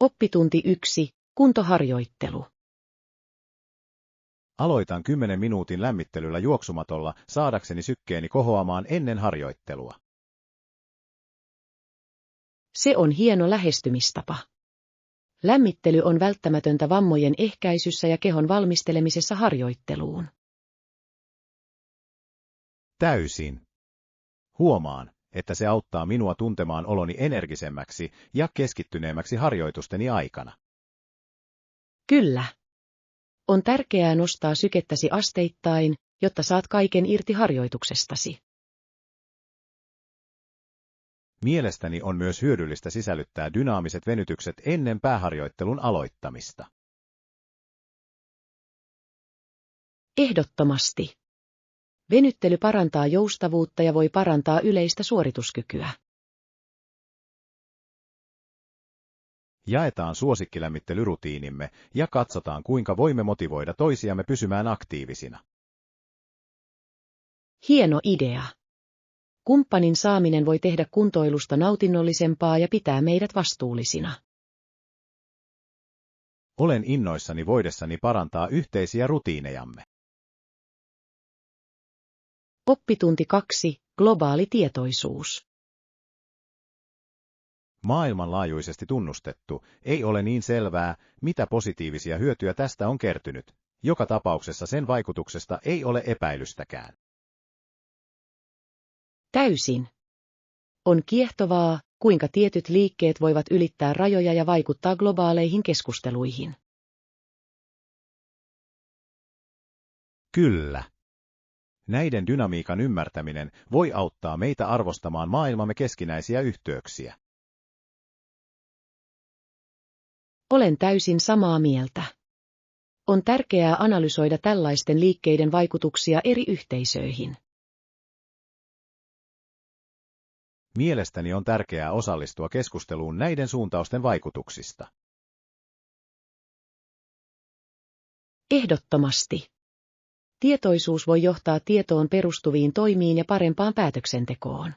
Oppitunti 1. Kuntoharjoittelu. Aloitan 10 minuutin lämmittelyllä juoksumatolla saadakseni sykkeeni kohoamaan ennen harjoittelua. Se on hieno lähestymistapa. Lämmittely on välttämätöntä vammojen ehkäisyssä ja kehon valmistelemisessa harjoitteluun. Täysin. Huomaan, että se auttaa minua tuntemaan oloni energisemmäksi ja keskittyneemmäksi harjoitusteni aikana. Kyllä. On tärkeää nostaa sykettäsi asteittain, jotta saat kaiken irti harjoituksestasi. Mielestäni on myös hyödyllistä sisällyttää dynaamiset venytykset ennen pääharjoittelun aloittamista. Ehdottomasti. Venyttely parantaa joustavuutta ja voi parantaa yleistä suorituskykyä. Jaetaan suosikkilämmittelyrutiinimme ja katsotaan, kuinka voimme motivoida toisiamme pysymään aktiivisina. Hieno idea. Kumppanin saaminen voi tehdä kuntoilusta nautinnollisempaa ja pitää meidät vastuullisina. Olen innoissani voidessani parantaa yhteisiä rutiinejamme. Oppitunti 2. Globaali tietoisuus. Maailmanlaajuisesti tunnustettu, ei ole niin selvää, mitä positiivisia hyötyjä tästä on kertynyt. Joka tapauksessa sen vaikutuksesta ei ole epäilystäkään. Täysin. On kiehtovaa, kuinka tietyt liikkeet voivat ylittää rajoja ja vaikuttaa globaaleihin keskusteluihin. Kyllä. Näiden dynamiikan ymmärtäminen voi auttaa meitä arvostamaan maailmamme keskinäisiä yhteyksiä. Olen täysin samaa mieltä. On tärkeää analysoida tällaisten liikkeiden vaikutuksia eri yhteisöihin. Mielestäni on tärkeää osallistua keskusteluun näiden suuntausten vaikutuksista. Ehdottomasti. Tietoisuus voi johtaa tietoon perustuviin toimiin ja parempaan päätöksentekoon.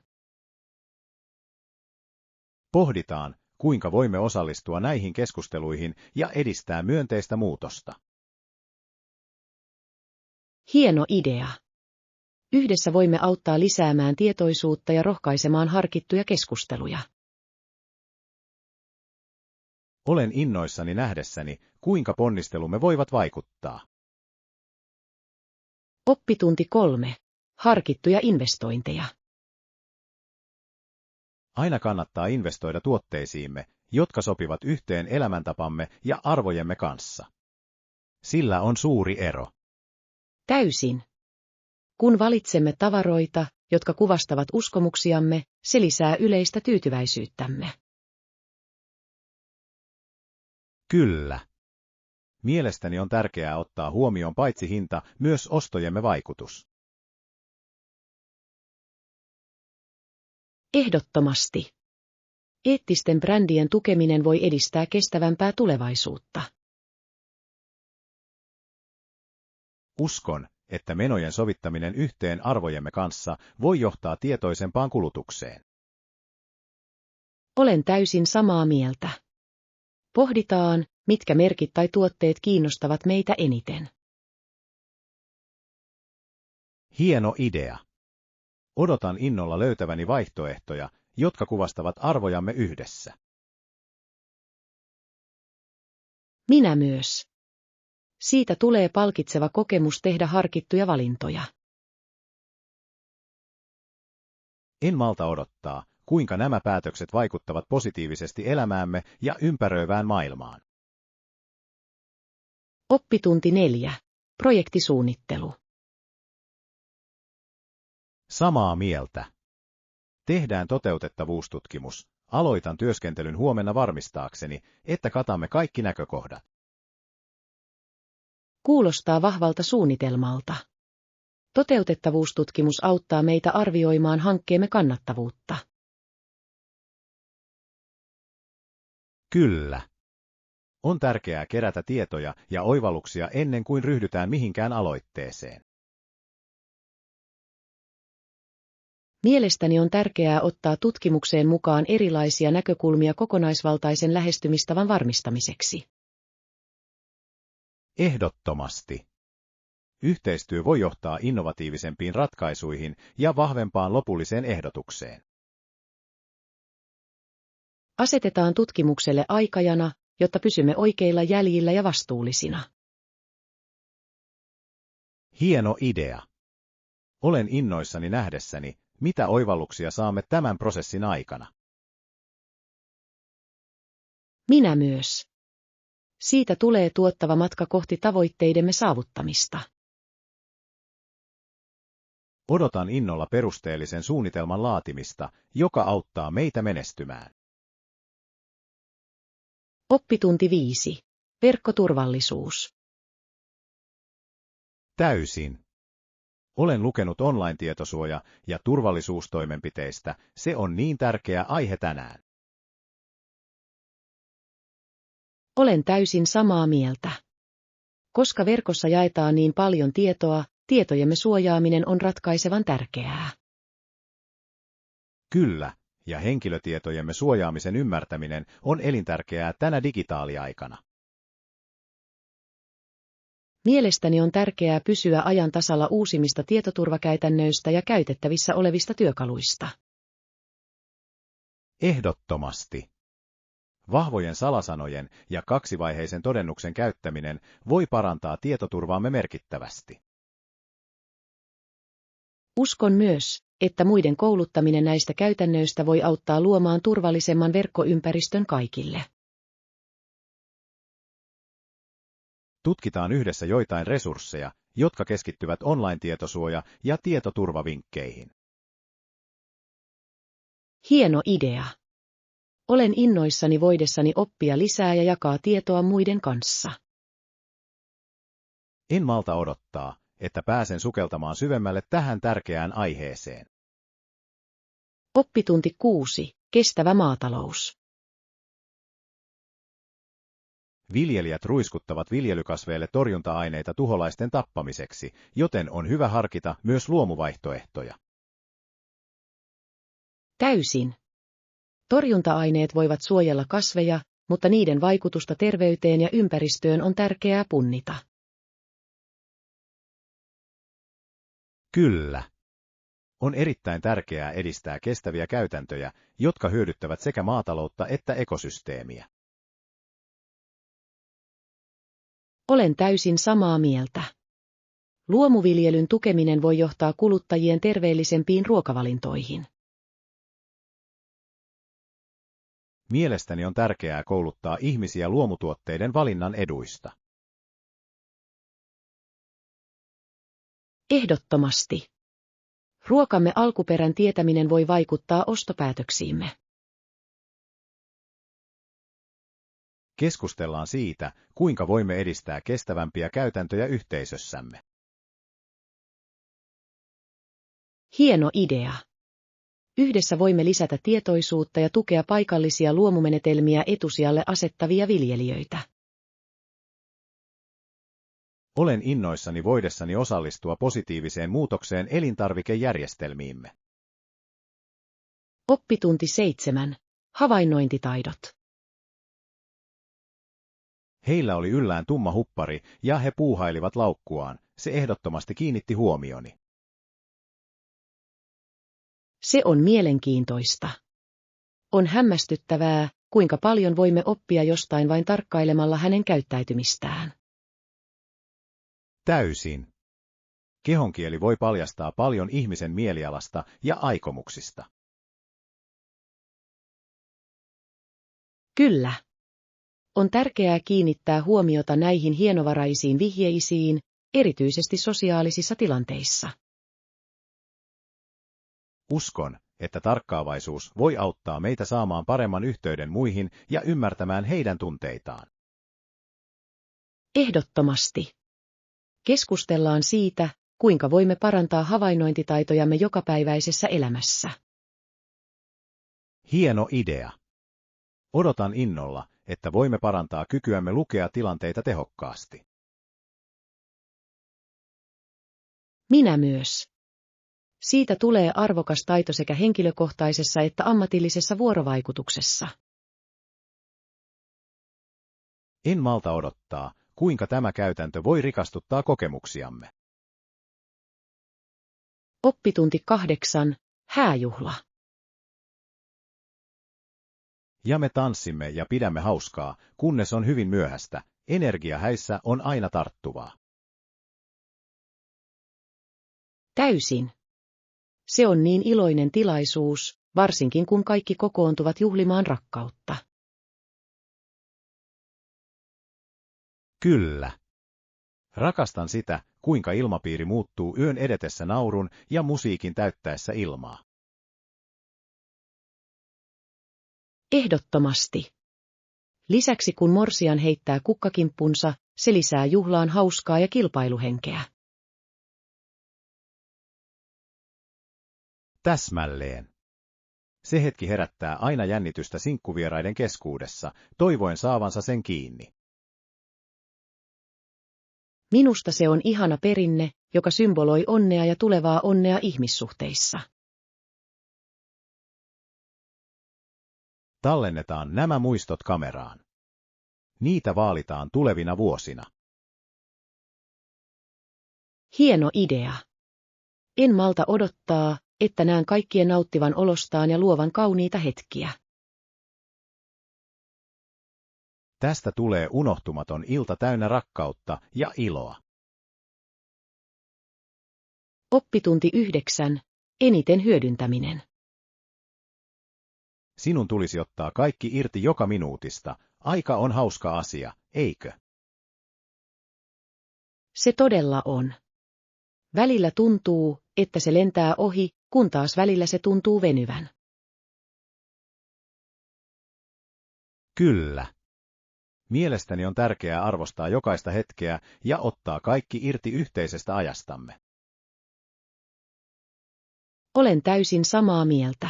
Pohditaan, kuinka voimme osallistua näihin keskusteluihin ja edistää myönteistä muutosta. Hieno idea. Yhdessä voimme auttaa lisäämään tietoisuutta ja rohkaisemaan harkittuja keskusteluja. Olen innoissani nähdessäni, kuinka ponnistelumme voivat vaikuttaa. Oppitunti 3. Harkittuja investointeja. Aina kannattaa investoida tuotteisiimme, jotka sopivat yhteen elämäntapamme ja arvojemme kanssa. Sillä on suuri ero. Täysin. Kun valitsemme tavaroita, jotka kuvastavat uskomuksiamme, se lisää yleistä tyytyväisyyttämme. Kyllä. Mielestäni on tärkeää ottaa huomioon paitsi hinta, myös ostojemme vaikutus. Ehdottomasti. Eettisten brändien tukeminen voi edistää kestävämpää tulevaisuutta. Uskon, että menojen sovittaminen yhteen arvojemme kanssa voi johtaa tietoisempaan kulutukseen. Olen täysin samaa mieltä. Pohditaan, mitkä merkit tai tuotteet kiinnostavat meitä eniten. Hieno idea. Odotan innolla löytäväni vaihtoehtoja, jotka kuvastavat arvojamme yhdessä. Minä myös. Siitä tulee palkitseva kokemus tehdä harkittuja valintoja. En malta odottaa, kuinka nämä päätökset vaikuttavat positiivisesti elämäämme ja ympäröivään maailmaan. Oppitunti 4. Projektisuunnittelu. Samaa mieltä. Tehdään toteutettavuustutkimus. Aloitan työskentelyn huomenna varmistaakseni, että katamme kaikki näkökohdat. Kuulostaa vahvalta suunnitelmalta. Toteutettavuustutkimus auttaa meitä arvioimaan hankkeemme kannattavuutta. Kyllä. On tärkeää kerätä tietoja ja oivalluksia ennen kuin ryhdytään mihinkään aloitteeseen. Mielestäni on tärkeää ottaa tutkimukseen mukaan erilaisia näkökulmia kokonaisvaltaisen lähestymistavan varmistamiseksi. Ehdottomasti. Yhteistyö voi johtaa innovatiivisempiin ratkaisuihin ja vahvempaan lopulliseen ehdotukseen. Asetetaan tutkimukselle aikajana, jotta pysymme oikeilla jäljillä ja vastuullisina. Hieno idea. Olen innoissani nähdessäni, mitä oivalluksia saamme tämän prosessin aikana. Minä myös. Siitä tulee tuottava matka kohti tavoitteidemme saavuttamista. Odotan innolla perusteellisen suunnitelman laatimista, joka auttaa meitä menestymään. Oppitunti 5. Verkkoturvallisuus. Täysin. Olen lukenut online-tietosuoja- ja turvallisuustoimenpiteistä, se on niin tärkeä aihe tänään. Olen täysin samaa mieltä. Koska verkossa jaetaan niin paljon tietoa, tietojemme suojaaminen on ratkaisevan tärkeää. Kyllä, ja henkilötietojemme suojaamisen ymmärtäminen on elintärkeää tänä digitaaliaikana. Mielestäni on tärkeää pysyä ajan tasalla uusimmista tietoturvakäytännöistä ja käytettävissä olevista työkaluista. Ehdottomasti. Vahvojen salasanojen ja kaksivaiheisen todennuksen käyttäminen voi parantaa tietoturvaamme merkittävästi. Uskon myös, että muiden kouluttaminen näistä käytännöistä voi auttaa luomaan turvallisemman verkkoympäristön kaikille. Tutkitaan yhdessä joitain resursseja, jotka keskittyvät online-tietosuoja- ja tietoturvavinkkeihin. Hieno idea. Olen innoissani voidessani oppia lisää ja jakaa tietoa muiden kanssa. En malta odottaa, että pääsen sukeltamaan syvemmälle tähän tärkeään aiheeseen. Oppitunti 6. Kestävä maatalous. Viljelijät ruiskuttavat viljelykasveille torjunta-aineita tuholaisten tappamiseksi, joten on hyvä harkita myös luomuvaihtoehtoja. Täysin. Torjunta-aineet voivat suojella kasveja, mutta niiden vaikutusta terveyteen ja ympäristöön on tärkeää punnita. Kyllä. On erittäin tärkeää edistää kestäviä käytäntöjä, jotka hyödyttävät sekä maataloutta että ekosysteemiä. Olen täysin samaa mieltä. Luomuviljelyn tukeminen voi johtaa kuluttajien terveellisempiin ruokavalintoihin. Mielestäni on tärkeää kouluttaa ihmisiä luomutuotteiden valinnan eduista. Ehdottomasti. Ruokamme alkuperän tietäminen voi vaikuttaa ostopäätöksiimme. Keskustellaan siitä, kuinka voimme edistää kestävämpiä käytäntöjä yhteisössämme. Hieno idea. Yhdessä voimme lisätä tietoisuutta ja tukea paikallisia luomumenetelmiä etusijalle asettavia viljelijöitä. Olen innoissani voidessani osallistua positiiviseen muutokseen elintarvikejärjestelmiimme. Oppitunti 7. Havainnointitaidot. Heillä oli yllään tumma huppari ja he puuhailivat laukkuaan, se ehdottomasti kiinnitti huomioni. Se on mielenkiintoista. On hämmästyttävää, kuinka paljon voimme oppia jostain vain tarkkailemalla hänen käyttäytymistään. Täysin. Kehonkieli voi paljastaa paljon ihmisen mielialasta ja aikomuksista. Kyllä. On tärkeää kiinnittää huomiota näihin hienovaraisiin vihjeisiin, erityisesti sosiaalisissa tilanteissa. Uskon, että tarkkaavaisuus voi auttaa meitä saamaan paremman yhteyden muihin ja ymmärtämään heidän tunteitaan. Ehdottomasti. Keskustellaan siitä, kuinka voimme parantaa havainnointitaitojamme jokapäiväisessä elämässä. Hieno idea. Odotan innolla, että voimme parantaa kykyämme lukea tilanteita tehokkaasti. Minä myös. Siitä tulee arvokas taito sekä henkilökohtaisessa että ammatillisessa vuorovaikutuksessa. En malta odottaa, kuinka tämä käytäntö voi rikastuttaa kokemuksiamme. Oppitunti 8. Hääjuhla. Ja me tanssimme ja pidämme hauskaa, kunnes on hyvin myöhäistä. Energia häissä on aina tarttuvaa. Täysin. Se on niin iloinen tilaisuus, varsinkin kun kaikki kokoontuvat juhlimaan rakkautta. Kyllä. Rakastan sitä, kuinka ilmapiiri muuttuu yön edetessä naurun ja musiikin täyttäessä ilmaa. Ehdottomasti. Lisäksi kun morsian heittää kukkakimppunsa, se lisää juhlaan hauskaa ja kilpailuhenkeä. Täsmälleen. Se hetki herättää aina jännitystä sinkkuvieraiden keskuudessa, toivoen saavansa sen kiinni. Minusta se on ihana perinne, joka symboloi onnea ja tulevaa onnea ihmissuhteissa. Tallennetaan nämä muistot kameraan. Niitä vaalitaan tulevina vuosina. Hieno idea. En malta odottaa, että näen kaikkien nauttivan olostaan ja luovan kauniita hetkiä. Tästä tulee unohtumaton ilta täynnä rakkautta ja iloa. Oppitunti 9. Eniten hyödyntäminen. Sinun tulisi ottaa kaikki irti joka minuutista. Aika on hauska asia, eikö? Se todella on. Välillä tuntuu, että se lentää ohi, kun taas välillä se tuntuu venyvän. Kyllä. Mielestäni on tärkeää arvostaa jokaista hetkeä ja ottaa kaikki irti yhteisestä ajastamme. Olen täysin samaa mieltä.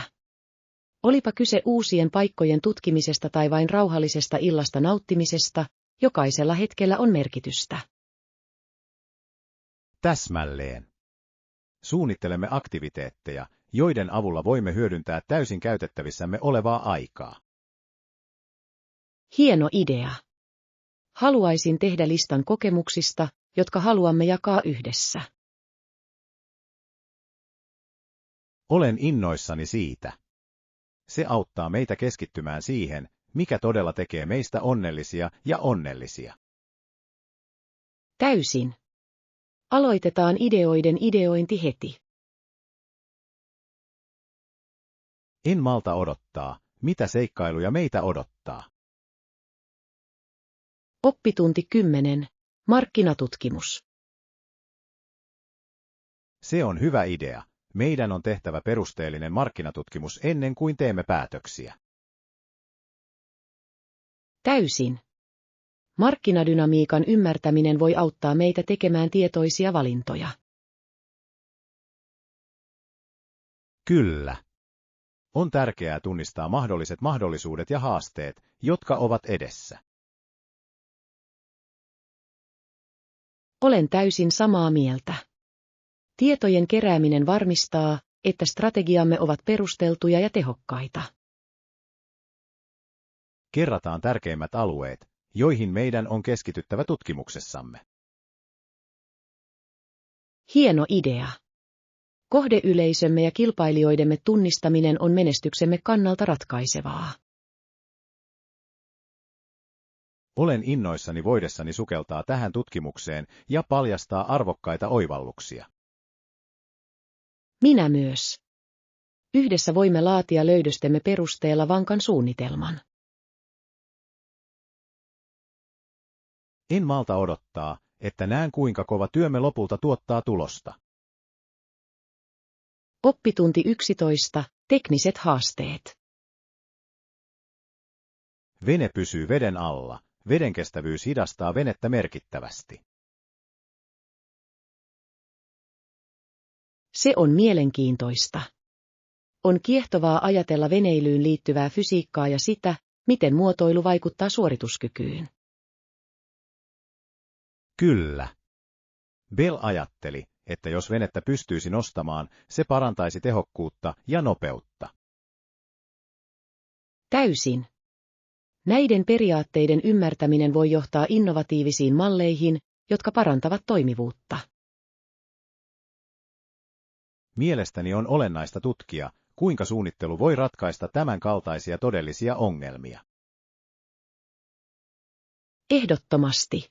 Olipa kyse uusien paikkojen tutkimisesta tai vain rauhallisesta illasta nauttimisesta, jokaisella hetkellä on merkitystä. Täsmälleen. Suunnittelemme aktiviteetteja, joiden avulla voimme hyödyntää täysin käytettävissämme olevaa aikaa. Hieno idea. Haluaisin tehdä listan kokemuksista, jotka haluamme jakaa yhdessä. Olen innoissani siitä. Se auttaa meitä keskittymään siihen, mikä todella tekee meistä onnellisia ja onnellisia. Täysin. Aloitetaan ideoiden ideointi heti. En malta odottaa, mitä seikkailuja meitä odottaa. Oppitunti 10. Markkinatutkimus. Se on hyvä idea. Meidän on tehtävä perusteellinen markkinatutkimus ennen kuin teemme päätöksiä. Täysin. Markkinadynamiikan ymmärtäminen voi auttaa meitä tekemään tietoisia valintoja. Kyllä. On tärkeää tunnistaa mahdolliset mahdollisuudet ja haasteet, jotka ovat edessä. Olen täysin samaa mieltä. Tietojen kerääminen varmistaa, että strategiamme ovat perusteltuja ja tehokkaita. Kerrataan tärkeimmät alueet, joihin meidän on keskityttävä tutkimuksessamme. Hieno idea. Kohdeyleisömme ja kilpailijoidemme tunnistaminen on menestyksemme kannalta ratkaisevaa. Olen innoissani voidessani sukeltaa tähän tutkimukseen ja paljastaa arvokkaita oivalluksia. Minä myös. Yhdessä voimme laatia löydöstemme perusteella vankan suunnitelman. En malta odottaa, että näen kuinka kova työmme lopulta tuottaa tulosta. Oppitunti 11. Tekniset haasteet. Vene pysyy veden alla. Vedenkestävyys hidastaa venettä merkittävästi. Se on mielenkiintoista. On kiehtovaa ajatella veneilyyn liittyvää fysiikkaa ja sitä, miten muotoilu vaikuttaa suorituskykyyn. Kyllä. Bell ajatteli, että jos venettä pystyisi nostamaan, se parantaisi tehokkuutta ja nopeutta. Täysin. Näiden periaatteiden ymmärtäminen voi johtaa innovatiivisiin malleihin, jotka parantavat toimivuutta. Mielestäni on olennaista tutkia, kuinka suunnittelu voi ratkaista tämän kaltaisia todellisia ongelmia. Ehdottomasti.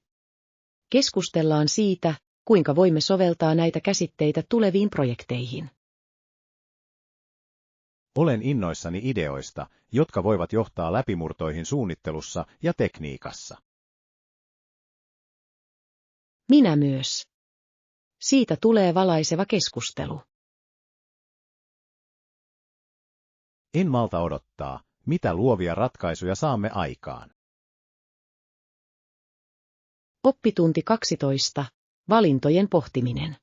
Keskustellaan siitä, kuinka voimme soveltaa näitä käsitteitä tuleviin projekteihin. Olen innoissani ideoista, jotka voivat johtaa läpimurtoihin suunnittelussa ja tekniikassa. Minä myös. Siitä tulee valaiseva keskustelu. En malta odottaa, mitä luovia ratkaisuja saamme aikaan. Oppitunti 12. Valintojen pohtiminen.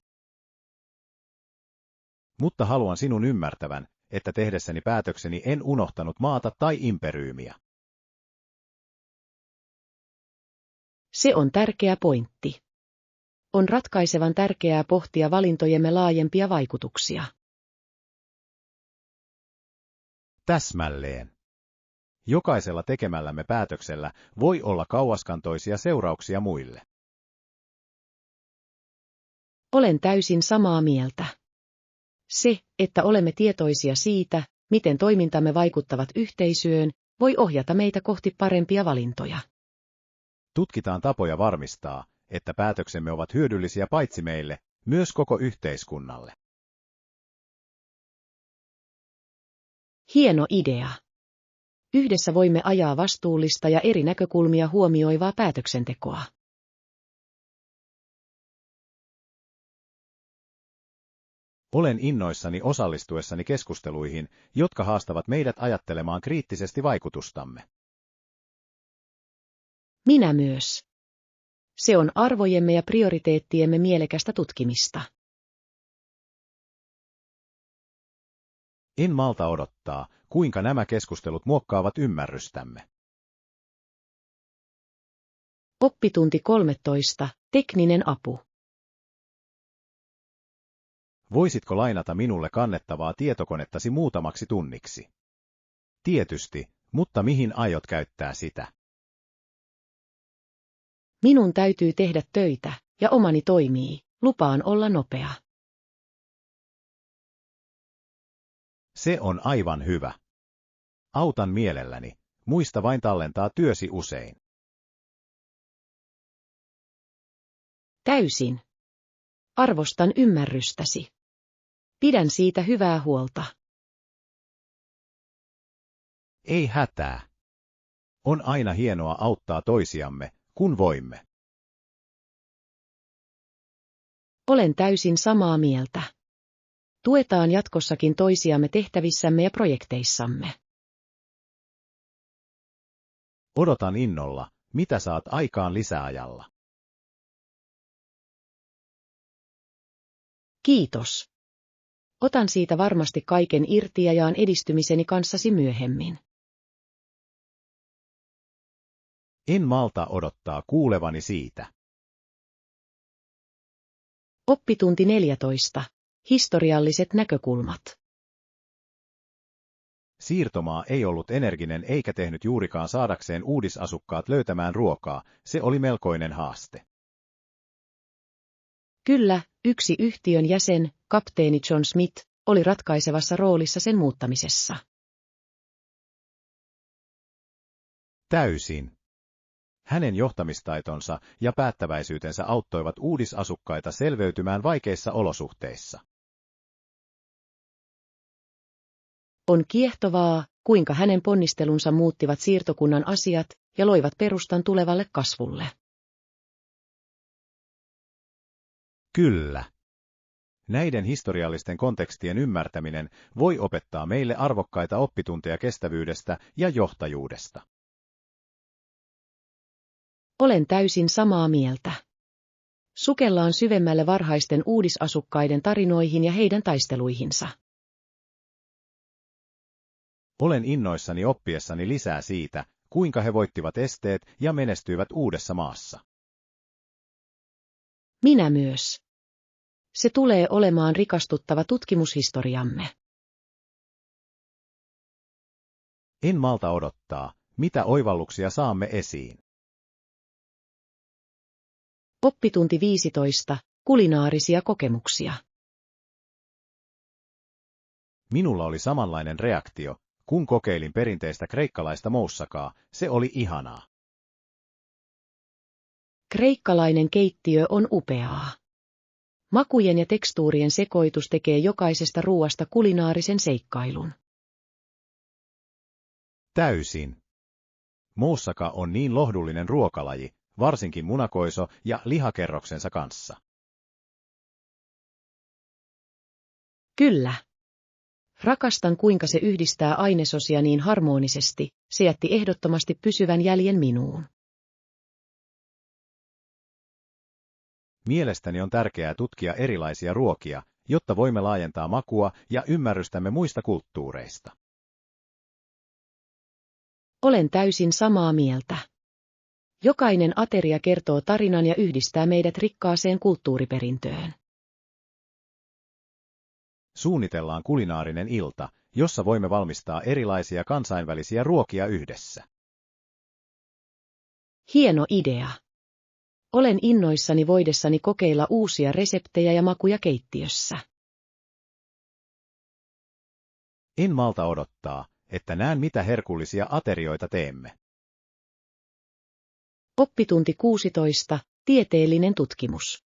Mutta haluan sinun ymmärtävän, että tehdessäni päätökseni en unohtanut maata tai imperyymiä. Se on tärkeä pointti. On ratkaisevan tärkeää pohtia valintojemme laajempia vaikutuksia. Täsmälleen. Jokaisella tekemällämme päätöksellä voi olla kauaskantoisia seurauksia muille. Olen täysin samaa mieltä. Se, että olemme tietoisia siitä, miten toimintamme vaikuttavat yhteisöön, voi ohjata meitä kohti parempia valintoja. Tutkitaan tapoja varmistaa, että päätöksemme ovat hyödyllisiä paitsi meille, myös koko yhteiskunnalle. Hieno idea. Yhdessä voimme ajaa vastuullista ja eri näkökulmia huomioivaa päätöksentekoa. Olen innoissani osallistuessani keskusteluihin, jotka haastavat meidät ajattelemaan kriittisesti vaikutustamme. Minä myös. Se on arvojemme ja prioriteettiemme mielekästä tutkimista. En malta odottaa, kuinka nämä keskustelut muokkaavat ymmärrystämme. Oppitunti 13. Tekninen apu. Voisitko lainata minulle kannettavaa tietokonettasi muutamaksi tunniksi? Tietysti, mutta mihin aiot käyttää sitä? Minun täytyy tehdä töitä, ja omani toimii, lupaan olla nopea. Se on aivan hyvä. Autan mielelläni, muista vain tallentaa työsi usein. Täysin. Arvostan ymmärrystäsi. Pidän siitä hyvää huolta. Ei hätää. On aina hienoa auttaa toisiamme, kun voimme. Olen täysin samaa mieltä. Tuetaan jatkossakin toisiamme tehtävissämme ja projekteissamme. Odotan innolla, mitä saat aikaan lisäajalla. Kiitos. Otan siitä varmasti kaiken irti ja jaan edistymiseni kanssasi myöhemmin. En malta odottaa kuulevani siitä. Oppitunti 14. Historialliset näkökulmat. Siirtomaa ei ollut energinen eikä tehnyt juurikaan saadakseen uudisasukkaat löytämään ruokaa, se oli melkoinen haaste. Kyllä, yksi yhtiön jäsen, kapteeni John Smith, oli ratkaisevassa roolissa sen muuttamisessa. Täysin. Hänen johtamistaitonsa ja päättäväisyytensä auttoivat uudisasukkaita selveytymään vaikeissa olosuhteissa. On kiehtovaa, kuinka hänen ponnistelunsa muuttivat siirtokunnan asiat ja loivat perustan tulevalle kasvulle. Kyllä. Näiden historiallisten kontekstien ymmärtäminen voi opettaa meille arvokkaita oppitunteja kestävyydestä ja johtajuudesta. Olen täysin samaa mieltä. Sukellaan syvemmälle varhaisten uudisasukkaiden tarinoihin ja heidän taisteluihinsa. Olen innoissani oppiessani lisää siitä, kuinka he voittivat esteet ja menestyivät uudessa maassa. Minä myös. Se tulee olemaan rikastuttava tutkimushistoriamme. En malta odottaa, mitä oivalluksia saamme esiin. Oppitunti 15. Kulinaarisia kokemuksia. Minulla oli samanlainen reaktio, kun kokeilin perinteistä kreikkalaista moussakaa, se oli ihanaa. Kreikkalainen keittiö on upeaa. Makujen ja tekstuurien sekoitus tekee jokaisesta ruuasta kulinaarisen seikkailun. Täysin. Moussaka on niin lohdullinen ruokalaji, varsinkin munakoiso ja lihakerroksensa kanssa. Kyllä. Rakastan kuinka se yhdistää ainesosia niin harmonisesti, se jätti ehdottomasti pysyvän jäljen minuun. Mielestäni on tärkeää tutkia erilaisia ruokia, jotta voimme laajentaa makua ja ymmärrystämme muista kulttuureista. Olen täysin samaa mieltä. Jokainen ateria kertoo tarinan ja yhdistää meidät rikkaaseen kulttuuriperintöön. Suunnitellaan kulinaarinen ilta, jossa voimme valmistaa erilaisia kansainvälisiä ruokia yhdessä. Hieno idea. Olen innoissani voidessani kokeilla uusia reseptejä ja makuja keittiössä. En malta odottaa, että näen mitä herkullisia aterioita teemme. Oppitunti 16. Tieteellinen tutkimus.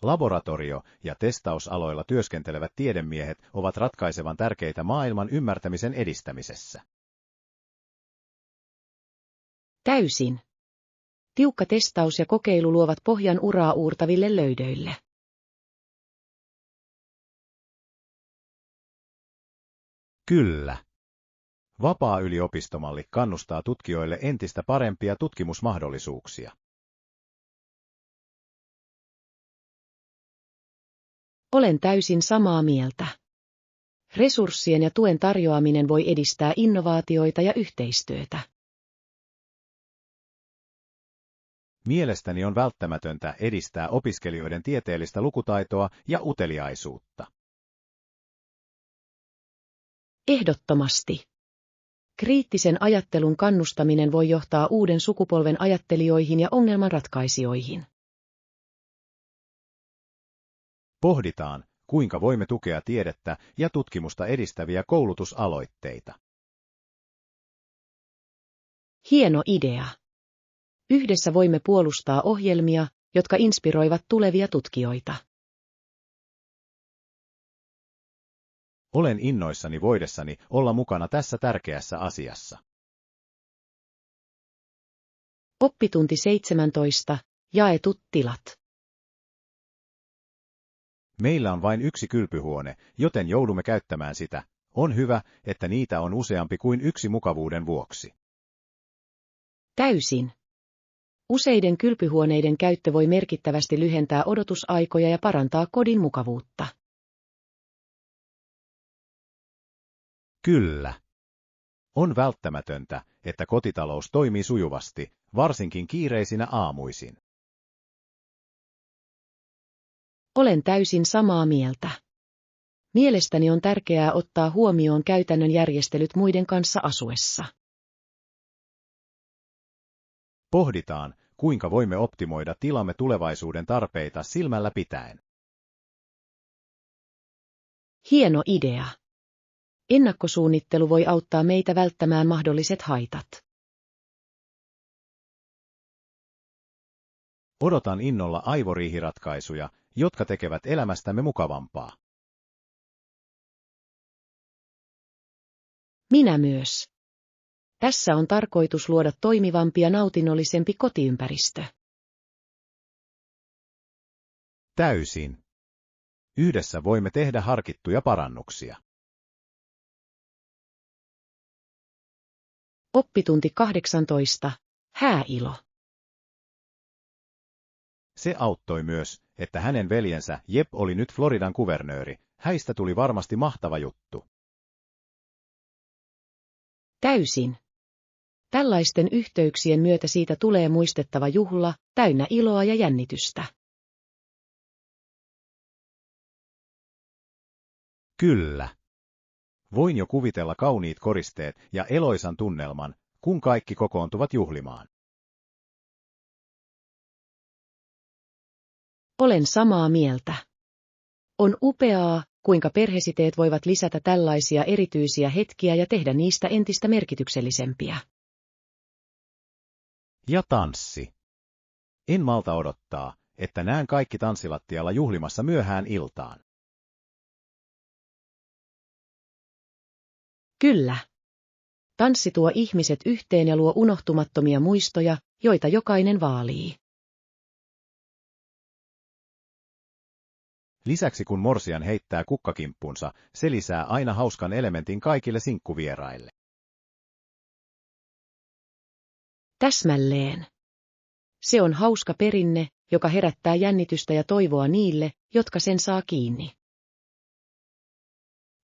Laboratorio- ja testausaloilla työskentelevät tiedemiehet ovat ratkaisevan tärkeitä maailman ymmärtämisen edistämisessä. Täysin. Tiukka testaus ja kokeilu luovat pohjan uraa uurtaville löydöille. Kyllä. Vapaa-yliopistomalli kannustaa tutkijoille entistä parempia tutkimusmahdollisuuksia. Olen täysin samaa mieltä. Resurssien ja tuen tarjoaminen voi edistää innovaatioita ja yhteistyötä. Mielestäni on välttämätöntä edistää opiskelijoiden tieteellistä lukutaitoa ja uteliaisuutta. Ehdottomasti. Kriittisen ajattelun kannustaminen voi johtaa uuden sukupolven ajattelijoihin ja ongelmanratkaisijoihin. Pohditaan, kuinka voimme tukea tiedettä ja tutkimusta edistäviä koulutusaloitteita. Hieno idea. Yhdessä voimme puolustaa ohjelmia, jotka inspiroivat tulevia tutkijoita. Olen innoissani voidessani olla mukana tässä tärkeässä asiassa. Oppitunti 17. Jaetut tilat. Meillä on vain yksi kylpyhuone, joten joudumme käyttämään sitä. On hyvä, että niitä on useampi kuin yksi mukavuuden vuoksi. Täysin. Useiden kylpyhuoneiden käyttö voi merkittävästi lyhentää odotusaikoja ja parantaa kodin mukavuutta. Kyllä. On välttämätöntä, että kotitalous toimii sujuvasti, varsinkin kiireisinä aamuisin. Olen täysin samaa mieltä. Mielestäni on tärkeää ottaa huomioon käytännön järjestelyt muiden kanssa asuessa. Pohditaan, kuinka voimme optimoida tilamme tulevaisuuden tarpeita silmällä pitäen. Hieno idea. Ennakkosuunnittelu voi auttaa meitä välttämään mahdolliset haitat. Odotan innolla aivoriihiratkaisuja, jotka tekevät elämästämme mukavampaa. Minä myös. Tässä on tarkoitus luoda toimivampi ja nautinnollisempi kotiympäristö. Täysin. Yhdessä voimme tehdä harkittuja parannuksia. Oppitunti 18. Hääilo. Se auttoi myös, että hänen veljensä Jep oli nyt Floridan kuvernööri. Häistä tuli varmasti mahtava juttu. Täysin. Tällaisten yhteyksien myötä siitä tulee muistettava juhla, täynnä iloa ja jännitystä. Kyllä. Voin jo kuvitella kauniit koristeet ja eloisan tunnelman, kun kaikki kokoontuvat juhlimaan. Olen samaa mieltä. On upeaa, kuinka perhesiteet voivat lisätä tällaisia erityisiä hetkiä ja tehdä niistä entistä merkityksellisempiä. Ja tanssi. En malta odottaa, että näen kaikki tanssilattialla juhlimassa myöhään iltaan. Kyllä. Tanssi tuo ihmiset yhteen ja luo unohtumattomia muistoja, joita jokainen vaalii. Lisäksi kun morsian heittää kukkakimppunsa, se lisää aina hauskan elementin kaikille sinkkuvieraille. Täsmälleen. Se on hauska perinne, joka herättää jännitystä ja toivoa niille, jotka sen saa kiinni.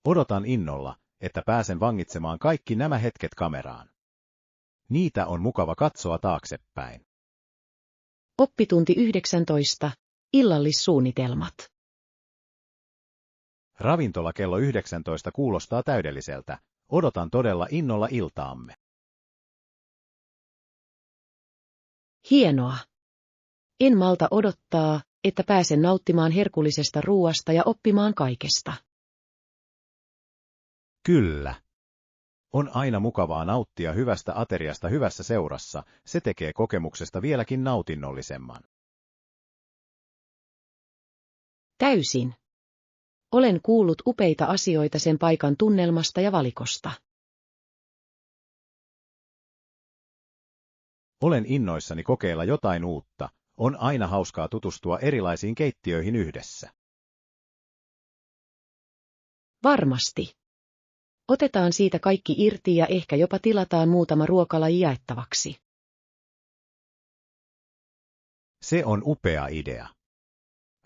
Odotan innolla, että pääsen vangitsemaan kaikki nämä hetket kameraan. Niitä on mukava katsoa taaksepäin. Oppitunti 19. Illallissuunnitelmat. Ravintola kello 19 kuulostaa täydelliseltä. Odotan todella innolla iltaamme. Hienoa. En malta odottaa, että pääsen nauttimaan herkullisesta ruuasta ja oppimaan kaikesta. Kyllä. On aina mukavaa nauttia hyvästä ateriasta hyvässä seurassa, se tekee kokemuksesta vieläkin nautinnollisemman. Täysin. Olen kuullut upeita asioita sen paikan tunnelmasta ja valikosta. Olen innoissani kokeilla jotain uutta, on aina hauskaa tutustua erilaisiin keittiöihin yhdessä. Varmasti. Otetaan siitä kaikki irti ja ehkä jopa tilataan muutama ruokalaji jaettavaksi. Se on upea idea.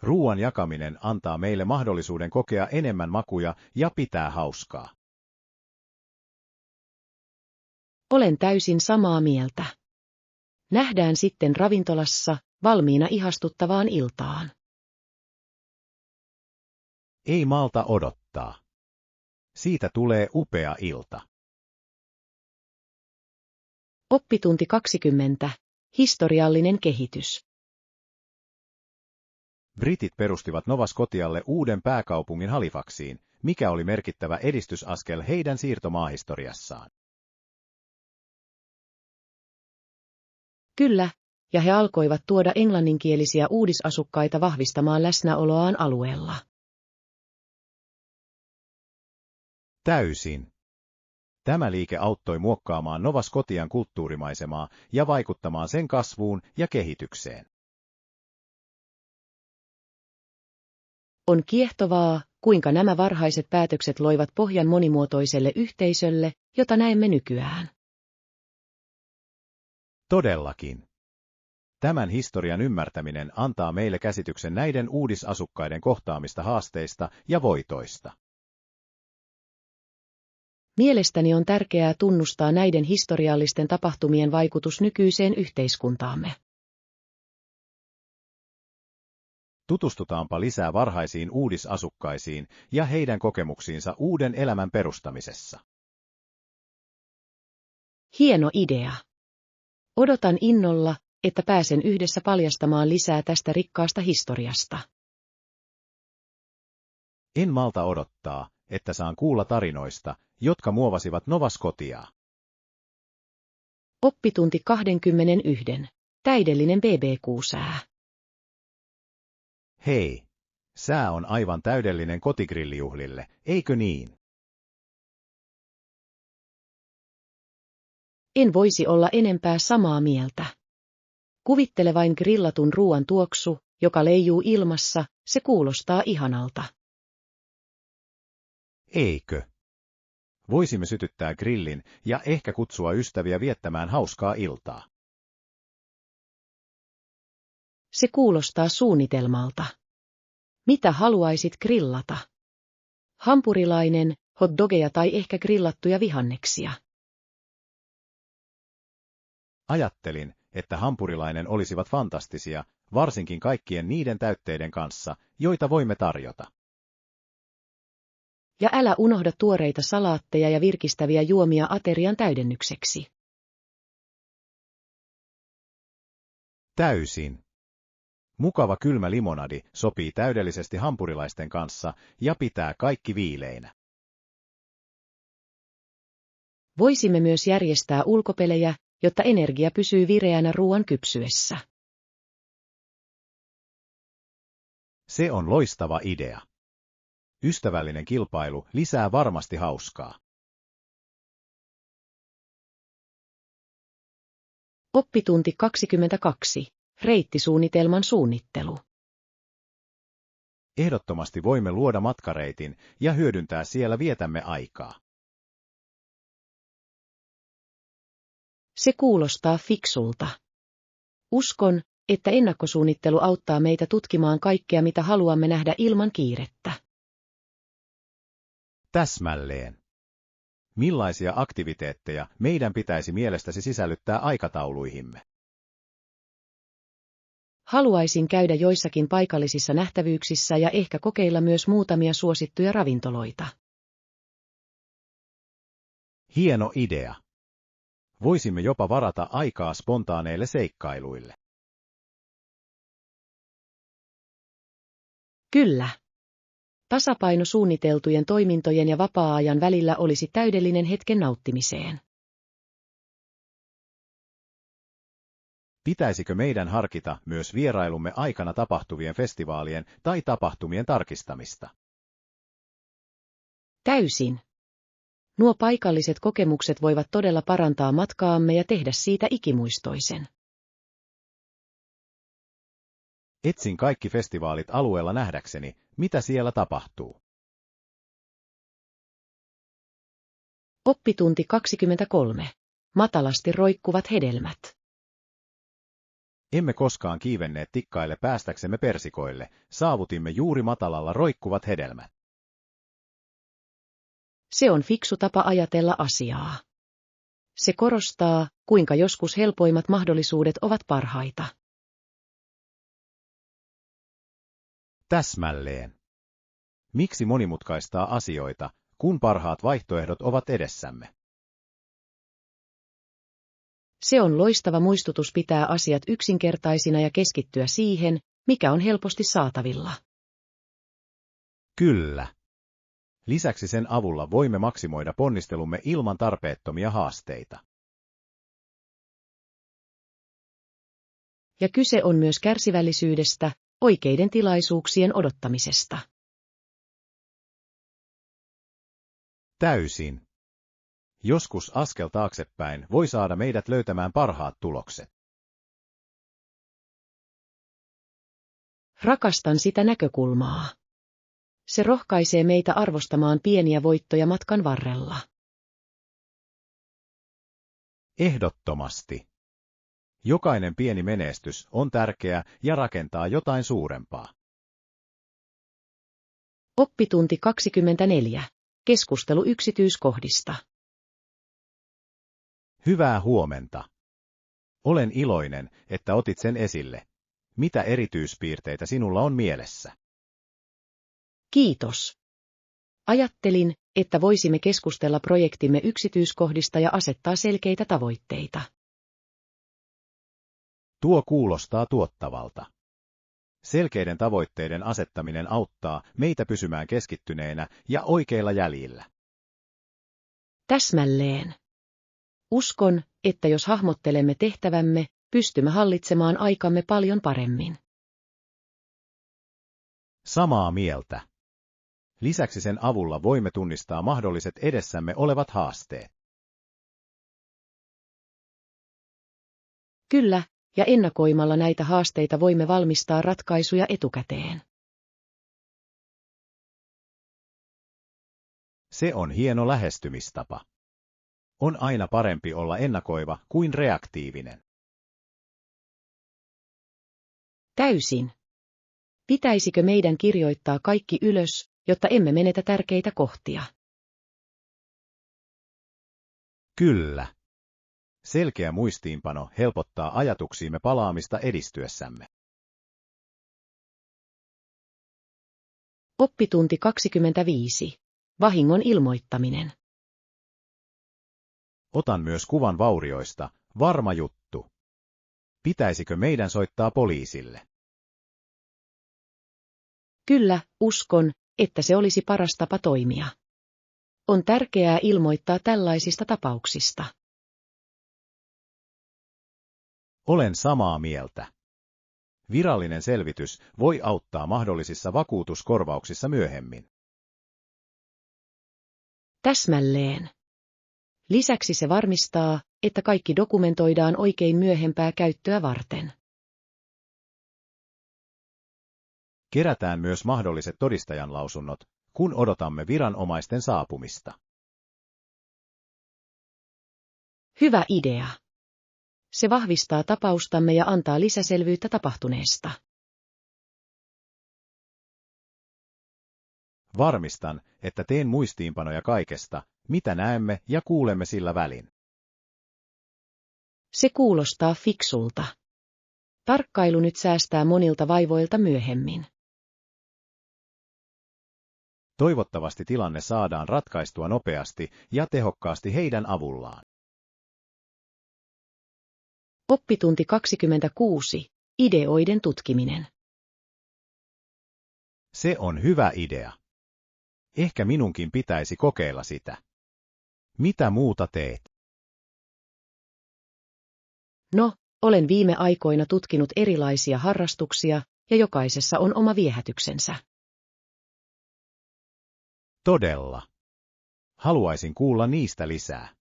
Ruoan jakaminen antaa meille mahdollisuuden kokea enemmän makuja ja pitää hauskaa. Olen täysin samaa mieltä. Nähdään sitten ravintolassa, valmiina ihastuttavaan iltaan. Ei malta odottaa. Siitä tulee upea ilta. Oppitunti 20. Historiallinen kehitys. Britit perustivat Nova Scotialle uuden pääkaupungin Halifaxiin, mikä oli merkittävä edistysaskel heidän siirtomaahistoriassaan. Kyllä, ja he alkoivat tuoda englanninkielisiä uudisasukkaita vahvistamaan läsnäoloaan alueella. Täysin. Tämä liike auttoi muokkaamaan Nova Scotian kulttuurimaisemaa ja vaikuttamaan sen kasvuun ja kehitykseen. On kiehtovaa, kuinka nämä varhaiset päätökset loivat pohjan monimuotoiselle yhteisölle, jota näemme nykyään. Todellakin. Tämän historian ymmärtäminen antaa meille käsityksen näiden uudisasukkaiden kohtaamista haasteista ja voitoista. Mielestäni on tärkeää tunnustaa näiden historiallisten tapahtumien vaikutus nykyiseen yhteiskuntaamme. Tutustutaanpa lisää varhaisiin uudisasukkaisiin ja heidän kokemuksiinsa uuden elämän perustamisessa. Hieno idea. Odotan innolla, että pääsen yhdessä paljastamaan lisää tästä rikkaasta historiasta. En malta odottaa, että saan kuulla tarinoista, jotka muovasivat Nova Scotiaa. Oppitunti 21. Täydellinen BBQ-sää. Hei, sää on aivan täydellinen kotigrillijuhlille, eikö niin? En voisi olla enempää samaa mieltä. Kuvittele vain grillatun ruoan tuoksu, joka leijuu ilmassa, se kuulostaa ihanalta. Eikö? Voisimme sytyttää grillin ja ehkä kutsua ystäviä viettämään hauskaa iltaa. Se kuulostaa suunnitelmalta. Mitä haluaisit grillata? Hampurilainen, hotdogeja tai ehkä grillattuja vihanneksia? Ajattelin, että hampurilainen olisivat fantastisia, varsinkin kaikkien niiden täytteiden kanssa, joita voimme tarjota. Ja älä unohda tuoreita salaatteja ja virkistäviä juomia aterian täydennykseksi. Täysin. Mukava kylmä limonadi sopii täydellisesti hampurilaisten kanssa ja pitää kaikki viileinä. Voisimme myös järjestää ulkopelejä, jotta energia pysyy vireänä ruoan kypsyessä. Se on loistava idea. Ystävällinen kilpailu lisää varmasti hauskaa. Oppitunti 22. Reittisuunnitelman suunnittelu. Ehdottomasti voimme luoda matkareitin ja hyödyntää siellä vietämme aikaa. Se kuulostaa fiksulta. Uskon, että ennakkosuunnittelu auttaa meitä tutkimaan kaikkea, mitä haluamme nähdä ilman kiirettä. Täsmälleen. Millaisia aktiviteetteja meidän pitäisi mielestäsi sisällyttää aikatauluihimme? Haluaisin käydä joissakin paikallisissa nähtävyyksissä ja ehkä kokeilla myös muutamia suosittuja ravintoloita. Hieno idea. Voisimme jopa varata aikaa spontaaneille seikkailuille. Kyllä. Tasapaino suunniteltujen toimintojen ja vapaa-ajan välillä olisi täydellinen hetken nauttimiseen. Pitäisikö meidän harkita myös vierailumme aikana tapahtuvien festivaalien tai tapahtumien tarkistamista? Täysin. Nuo paikalliset kokemukset voivat todella parantaa matkaamme ja tehdä siitä ikimuistoisen. Etsin kaikki festivaalit alueella nähdäkseni, mitä siellä tapahtuu. Oppitunti 23. Matalasti roikkuvat hedelmät. Emme koskaan kiivenneet tikkaille päästäksemme persikoille, saavutimme juuri matalalla roikkuvat hedelmät. Se on fiksu tapa ajatella asiaa. Se korostaa, kuinka joskus helpoimmat mahdollisuudet ovat parhaita. Täsmälleen. Miksi monimutkaistaa asioita, kun parhaat vaihtoehdot ovat edessämme? Se on loistava muistutus pitää asiat yksinkertaisina ja keskittyä siihen, mikä on helposti saatavilla. Kyllä. Lisäksi sen avulla voimme maksimoida ponnistelumme ilman tarpeettomia haasteita. Ja kyse on myös kärsivällisyydestä, oikeiden tilaisuuksien odottamisesta. Täysin. Joskus askel taaksepäin voi saada meidät löytämään parhaat tulokset. Rakastan sitä näkökulmaa. Se rohkaisee meitä arvostamaan pieniä voittoja matkan varrella. Ehdottomasti. Jokainen pieni menestys on tärkeä ja rakentaa jotain suurempaa. Oppitunti 24. Keskustelu yksityiskohdista. Hyvää huomenta. Olen iloinen, että otit sen esille. Mitä erityispiirteitä sinulla on mielessä? Kiitos. Ajattelin, että voisimme keskustella projektimme yksityiskohdista ja asettaa selkeitä tavoitteita. Tuo kuulostaa tuottavalta. Selkeiden tavoitteiden asettaminen auttaa meitä pysymään keskittyneenä ja oikeilla jäljillä. Täsmälleen. Uskon, että jos hahmottelemme tehtävämme, pystymme hallitsemaan aikamme paljon paremmin. Samaa mieltä. Lisäksi sen avulla voimme tunnistaa mahdolliset edessämme olevat haasteet. Kyllä, ja ennakoimalla näitä haasteita voimme valmistaa ratkaisuja etukäteen. Se on hieno lähestymistapa. On aina parempi olla ennakoiva kuin reaktiivinen. Täysin. Pitäisikö meidän kirjoittaa kaikki ylös, jotta emme menetä tärkeitä kohtia? Kyllä. Selkeä muistiinpano helpottaa ajatuksiimme palaamista edistyessämme. Oppitunti 25. Vahingon ilmoittaminen. Otan myös kuvan vaurioista, varma juttu. Pitäisikö meidän soittaa poliisille? Kyllä, uskon, että se olisi paras tapa toimia. On tärkeää ilmoittaa tällaisista tapauksista. Olen samaa mieltä. Virallinen selvitys voi auttaa mahdollisissa vakuutuskorvauksissa myöhemmin. Täsmälleen. Lisäksi se varmistaa, että kaikki dokumentoidaan oikein myöhempää käyttöä varten. Kerätään myös mahdolliset todistajanlausunnot, kun odotamme viranomaisten saapumista. Hyvä idea. Se vahvistaa tapaustamme ja antaa lisäselvyyttä tapahtuneesta. Varmistan, että teen muistiinpanoja kaikesta, mitä näemme ja kuulemme sillä välin. Se kuulostaa fiksulta. Tarkkailu nyt säästää monilta vaivoilta myöhemmin. Toivottavasti tilanne saadaan ratkaistua nopeasti ja tehokkaasti heidän avullaan. Oppitunti 26. Ideoiden tutkiminen. Se on hyvä idea. Ehkä minunkin pitäisi kokeilla sitä. Mitä muuta teet? No, olen viime aikoina tutkinut erilaisia harrastuksia, ja jokaisessa on oma viehätyksensä. Todella. Haluaisin kuulla niistä lisää.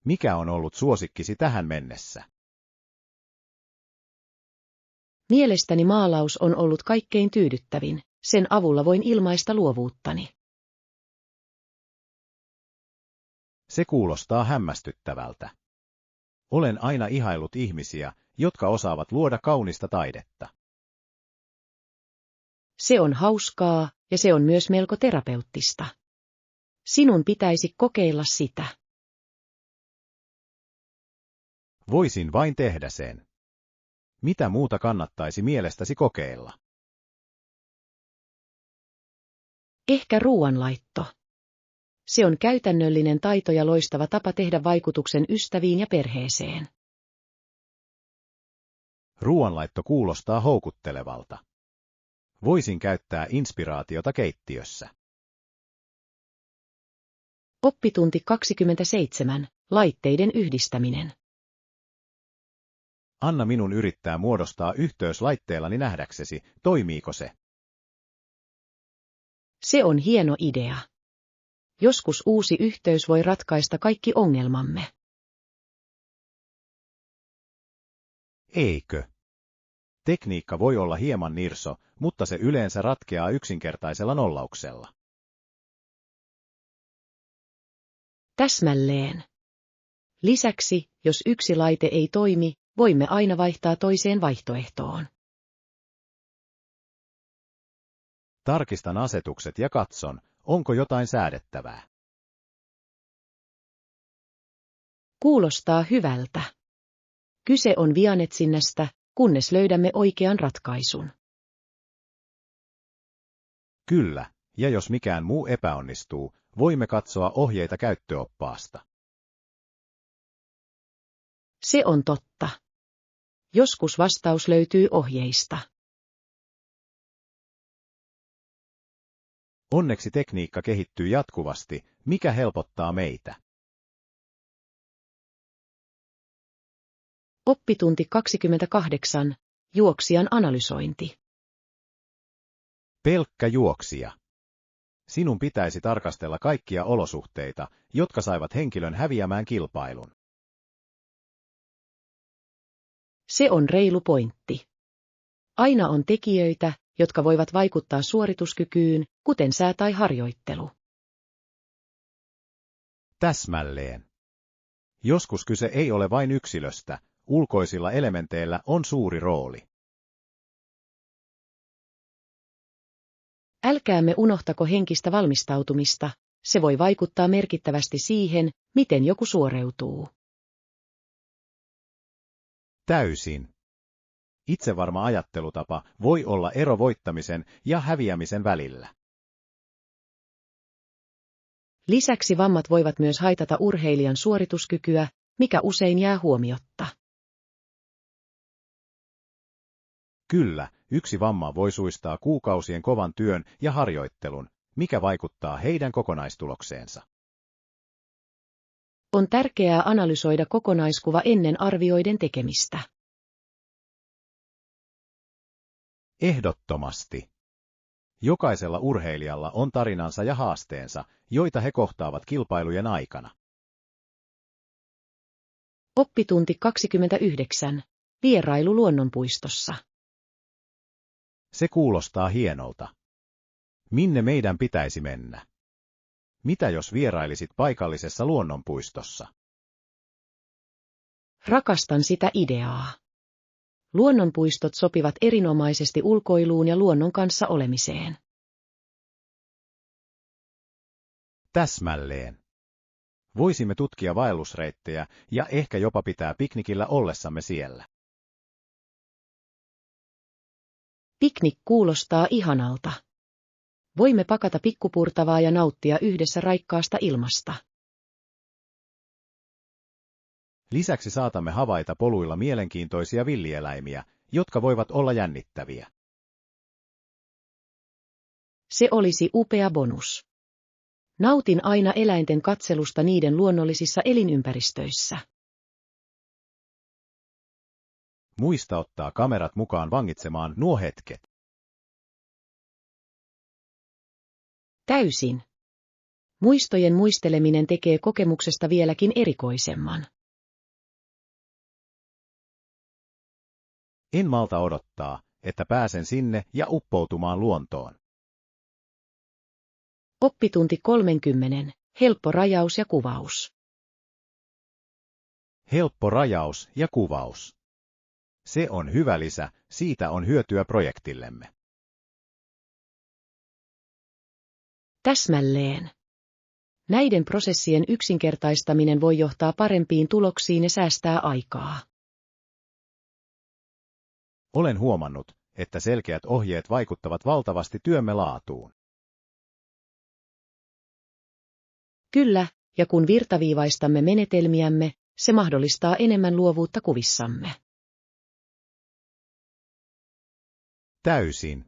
Mikä on ollut suosikkisi tähän mennessä? Mielestäni maalaus on ollut kaikkein tyydyttävin, sen avulla voin ilmaista luovuuttani. Se kuulostaa hämmästyttävältä. Olen aina ihaillut ihmisiä, jotka osaavat luoda kaunista taidetta. Se on hauskaa, ja se on myös melko terapeuttista. Sinun pitäisi kokeilla sitä. Voisin vain tehdä sen. Mitä muuta kannattaisi mielestäsi kokeilla? Ehkä ruoanlaitto. Se on käytännöllinen taito ja loistava tapa tehdä vaikutuksen ystäviin ja perheeseen. Ruoanlaitto kuulostaa houkuttelevalta. Voisin käyttää inspiraatiota keittiössä. Oppitunti 27. Laitteiden yhdistäminen. Anna minun yrittää muodostaa yhteys laitteellani nähdäksesi, toimiiko se? Se on hieno idea. Joskus uusi yhteys voi ratkaista kaikki ongelmamme. Eikö? Tekniikka voi olla hieman nirso, mutta se yleensä ratkeaa yksinkertaisella nollauksella. Täsmälleen. Lisäksi, jos yksi laite ei toimi, voimme aina vaihtaa toiseen vaihtoehtoon. Tarkistan asetukset ja katson, onko jotain säädettävää. Kuulostaa hyvältä. Kyse on vianetsinnästä, kunnes löydämme oikean ratkaisun. Kyllä, ja jos mikään muu epäonnistuu, voimme katsoa ohjeita käyttöoppaasta. Se on totta. Joskus vastaus löytyy ohjeista. Onneksi tekniikka kehittyy jatkuvasti, mikä helpottaa meitä. Oppitunti 28. Juoksijan analysointi. Pelkkä juoksija. Sinun pitäisi tarkastella kaikkia olosuhteita, jotka saivat henkilön häviämään kilpailun. Se on reilu pointti. Aina on tekijöitä, jotka voivat vaikuttaa suorituskykyyn, kuten sää tai harjoittelu. Täsmälleen. Joskus kyse ei ole vain yksilöstä, ulkoisilla elementeillä on suuri rooli. Älkäämme unohtako henkistä valmistautumista, se voi vaikuttaa merkittävästi siihen, miten joku suoriutuu. Täysin. Itsevarma ajattelutapa voi olla ero voittamisen ja häviämisen välillä. Lisäksi vammat voivat myös haitata urheilijan suorituskykyä, mikä usein jää huomiotta. Kyllä, yksi vamma voi suistaa kuukausien kovan työn ja harjoittelun, mikä vaikuttaa heidän kokonaistulokseensa. On tärkeää analysoida kokonaiskuva ennen arvioiden tekemistä. Ehdottomasti. Jokaisella urheilijalla on tarinansa ja haasteensa, joita he kohtaavat kilpailujen aikana. Oppitunti 29. Vierailu luonnonpuistossa. Se kuulostaa hienolta. Minne meidän pitäisi mennä? Mitä jos vierailisit paikallisessa luonnonpuistossa? Rakastan sitä ideaa. Luonnonpuistot sopivat erinomaisesti ulkoiluun ja luonnon kanssa olemiseen. Täsmälleen. Voisimme tutkia vaellusreittejä ja ehkä jopa pitää piknikillä ollessamme siellä. Piknik kuulostaa ihanalta. Voimme pakata pikkupurtavaa ja nauttia yhdessä raikkaasta ilmasta. Lisäksi saatamme havaita poluilla mielenkiintoisia villieläimiä, jotka voivat olla jännittäviä. Se olisi upea bonus. Nautin aina eläinten katselusta niiden luonnollisissa elinympäristöissä. Muista ottaa kamerat mukaan vangitsemaan nuo hetket. Täysin. Muistojen muisteleminen tekee kokemuksesta vieläkin erikoisemman. En malta odottaa, että pääsen sinne ja uppoutumaan luontoon. Oppitunti 30. Helppo rajaus ja kuvaus. Helppo rajaus ja kuvaus. Se on hyvä lisä, siitä on hyötyä projektillemme. Täsmälleen. Näiden prosessien yksinkertaistaminen voi johtaa parempiin tuloksiin ja säästää aikaa. Olen huomannut, että selkeät ohjeet vaikuttavat valtavasti työmme laatuun. Kyllä, ja kun virtaviivaistamme menetelmiämme, se mahdollistaa enemmän luovuutta kuvissamme. Täysin.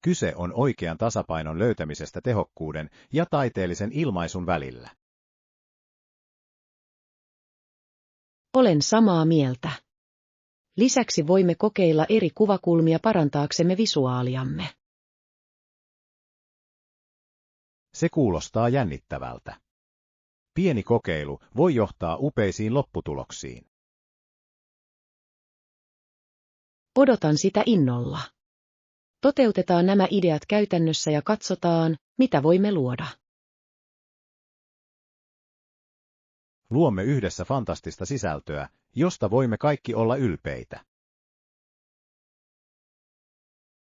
Kyse on oikean tasapainon löytämisestä tehokkuuden ja taiteellisen ilmaisun välillä. Olen samaa mieltä. Lisäksi voimme kokeilla eri kuvakulmia parantaaksemme visuaaliamme. Se kuulostaa jännittävältä. Pieni kokeilu voi johtaa upeisiin lopputuloksiin. Odotan sitä innolla. Toteutetaan nämä ideat käytännössä ja katsotaan, mitä voimme luoda. Luomme yhdessä fantastista sisältöä, josta voimme kaikki olla ylpeitä.